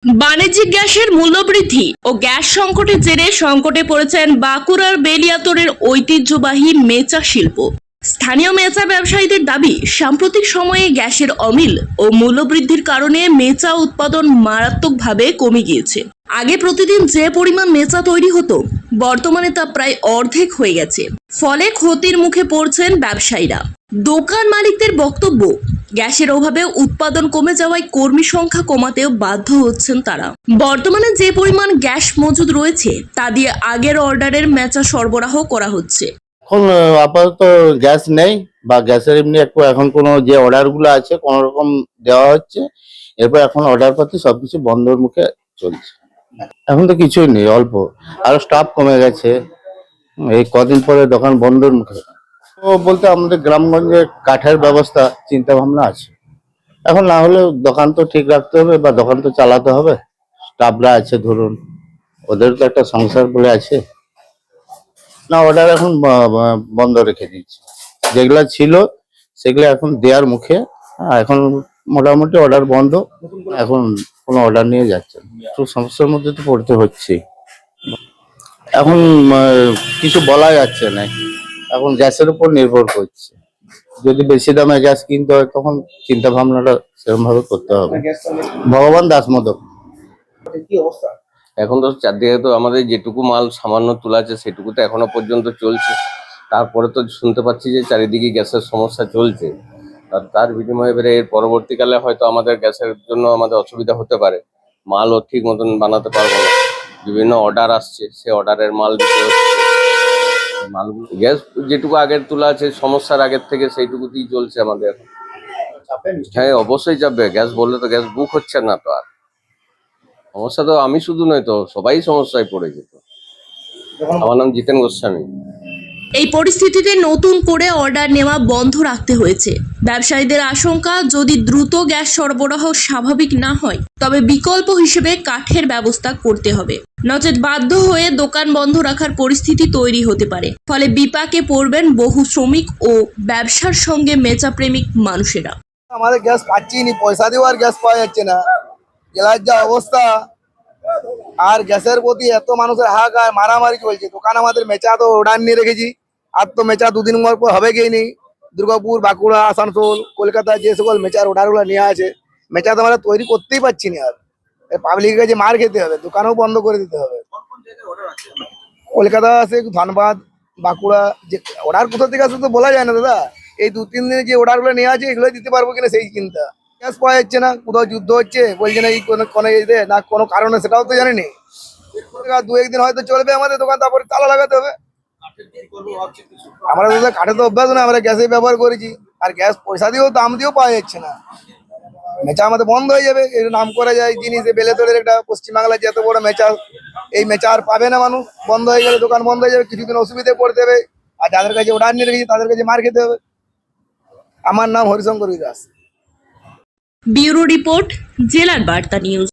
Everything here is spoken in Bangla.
বাণিজ্যিক গ্যাসের মূল্যবৃদ্ধি ও গ্যাস সংকটের জেরে সংকটে পড়েছেন বাঁকুড়ার বেলিয়াতোড়ের ঐতিহ্যবাহী মেচা শিল্প। স্থানীয় মেচা ব্যবসায়ীদের দাবি, সাম্প্রতিক সময়ে গ্যাসের অমিল ও মূল্যবৃদ্ধির কারণে মেচা উৎপাদন মারাত্মকভাবে কমে গিয়েছে। আগে প্রতিদিন যে পরিমাণ মেচা তৈরি হতো, বর্তমানে তা প্রায় অর্ধেক হয়ে গেছে। ফলে ক্ষতির মুখে পড়ছেন ব্যবসায়ীরা। দোকান মালিকদের বক্তব্য, গ্যাসের অভাবে উৎপাদন কমে যাওয়ায় কর্মী সংখ্যা কমাতেও বাধ্য হচ্ছেন তারা। বর্তমানে যে পরিমাণ গ্যাস মজুদ রয়েছে তা দিয়ে আগের অর্ডারের মেচা সরবরাহ করা হচ্ছে। এখন আপাতত গ্যাস নেই বা গ্যাসের এমনি একটু এখন কোনো যে অর্ডারগুলো আছে কোনো রকম দেওয়া হচ্ছে, এরপর এখন অর্ডার পাতি সবকিছু বন্ধর মুখে চলছে। এখন তো কিছুই নেই, অল্প আরো স্টাফ কমে গেছে। এই কদিন পরে দোকান বন্ধর মুখে। তো বলতে আমাদের গ্রামগঞ্জে কাঠের ব্যবস্থা চিন্তা ভাবনা আছে। এখন না হলে দোকান তো ঠিক রাখতে হবে বা দোকান তো চালাতে হবে। স্টাফরা আছে ধরুন, ওদের তো একটা সংসার বলে আছে না। অর্ডার এখন বন্ধ রেখে দিচ্ছে, যেগুলা ছিল সেগুলো এখন দেওয়ার মুখে। এখন মোটামুটি অর্ডার বন্ধ, এখন কোনো অর্ডার নিয়ে যাচ্ছে না। একটু সমস্যার মধ্যে তো পড়তে হচ্ছে। এখন কিছু বলা যাচ্ছে না, এখন গ্যাসের উপর নির্ভর করছে। যদি বেশি দামে গ্যাস কিনতে হয় তখন চিন্তা ভাবনাটা সেরকম ভাবে করতে হবে। ভগবান দাস মোদক। এখন তো চারদিকে তো আমাদের যেটুকু মাল সামান্য তোলা আছে সেটুকু তো এখনো পর্যন্ত চলছে। তারপরে তো শুনতে পাচ্ছি যে চারিদিকে গ্যাসের সমস্যা চলছে। আর তার বিনিময়ে এবারে এর পরবর্তীকালে হয়তো আমাদের গ্যাসের জন্য আমাদের অসুবিধা হতে পারে। মালও ঠিক মতন বানাতে পারবো না। বিভিন্ন অর্ডার আসছে, সে অর্ডারের মাল দিতে হচ্ছে। মালগুলো গ্যাস যেটুকু আগের তোলা আছে সমস্যার আগের থেকে সেইটুকুতেই চলছে আমাদের এখন। হ্যাঁ, অবশ্যই যাবে। গ্যাস বললে তো গ্যাস বুক হচ্ছে না তো। আর সমস্যা তো আমি শুধু নয়, তো সবাই সমস্যায় পড়ে যেত। আমার নাম জিতেন গোস্বামী। এই পরিস্থিতিতে নতুন করে অর্ডার নেওয়া বন্ধ রাখতে হয়েছে। ব্যবসায়ীদের আশঙ্কা, যদি দ্রুত গ্যাস সরবরাহ স্বাভাবিক না হয় তবে বিকল্প হিসেবে কাঠের ব্যবস্থা করতে হবে, নচেত বাধ্য হয়ে দোকান বন্ধ রাখার পরিস্থিতি তৈরি হতে পারে। ফলে বিপাকে পড়বেন বহু শ্রমিক ও ব্যবসার সঙ্গে মেচা প্রেমিক মানুষেরা। আমাদের গ্যাস পাচ্ছি নি, পয়সা দিয়েও আর গ্যাস পাওয়া যাচ্ছে না। জেলার যা অবস্থা, আর গ্যাসের প্রতি এত মানুষের হাহাকার, মারামারি চলছে। দোকান আমাদের মেচা তো অর্ডার নিয়ে রেখেছি, আর তো মেচা দুদিন পর হবে গিয়ে। দুর্গাপুর, বাঁকুড়া, আসানসোল, কলকাতা যে সকল মেচার অর্ডারগুলো নেওয়া আছে, মেচা তো আমরা তৈরি করতেই পারছি না। আর পাবলিকের কাছে মার খেতে হবে, দোকানও বন্ধ করে দিতে হবে। কলকাতা আছে, ধানবাদ, বাঁকুড়া, যে অর্ডার কোথা থেকে আসে তো বলা যায় না দাদা। এই 2-3 দিনে যে অর্ডারগুলো নেওয়া আছে এগুলো দিতে পারবো কিনা সেই চিন্তা। গ্যাস পাওয়া যাচ্ছে না, কোথাও যুদ্ধ হচ্ছে বলছে না, এই কোনো না কোনো কারণে, সেটাও তো জানিনি। 2-1 দিন হয়তো চলবে আমাদের দোকান, তারপরে তালা লাগাতে হবে। আমরা দাদা কাঠে তো অভ্যাস না, আমরা গ্যাসে ব্যবহার করেছি। আর গ্যাস পয়সা দিয়েও দাম দিয়েও পাওয়া যাচ্ছে না। মেচা আমাদের বন্ধ হয়ে যাবে। এই নাম করা যায় জিনিস, বেলেতোড়ের একটা পশ্চিমবাংলার যে এত বড় মেচা, এই মেচা আর পাবে না মানুষ। বন্ধ হয়ে গেলে দোকান বন্ধ হয়ে যাবে, কিছুদিন অসুবিধায় পড়তে হবে। আর যাদের কাছে অর্ডার নিয়ে রেখেছি তাদের কাছে মার খেতে হবে। আমার নাম হরিশঙ্কর দাস। ব্যুরো রিপোর্ট, জেলার বার্তা নিউজ।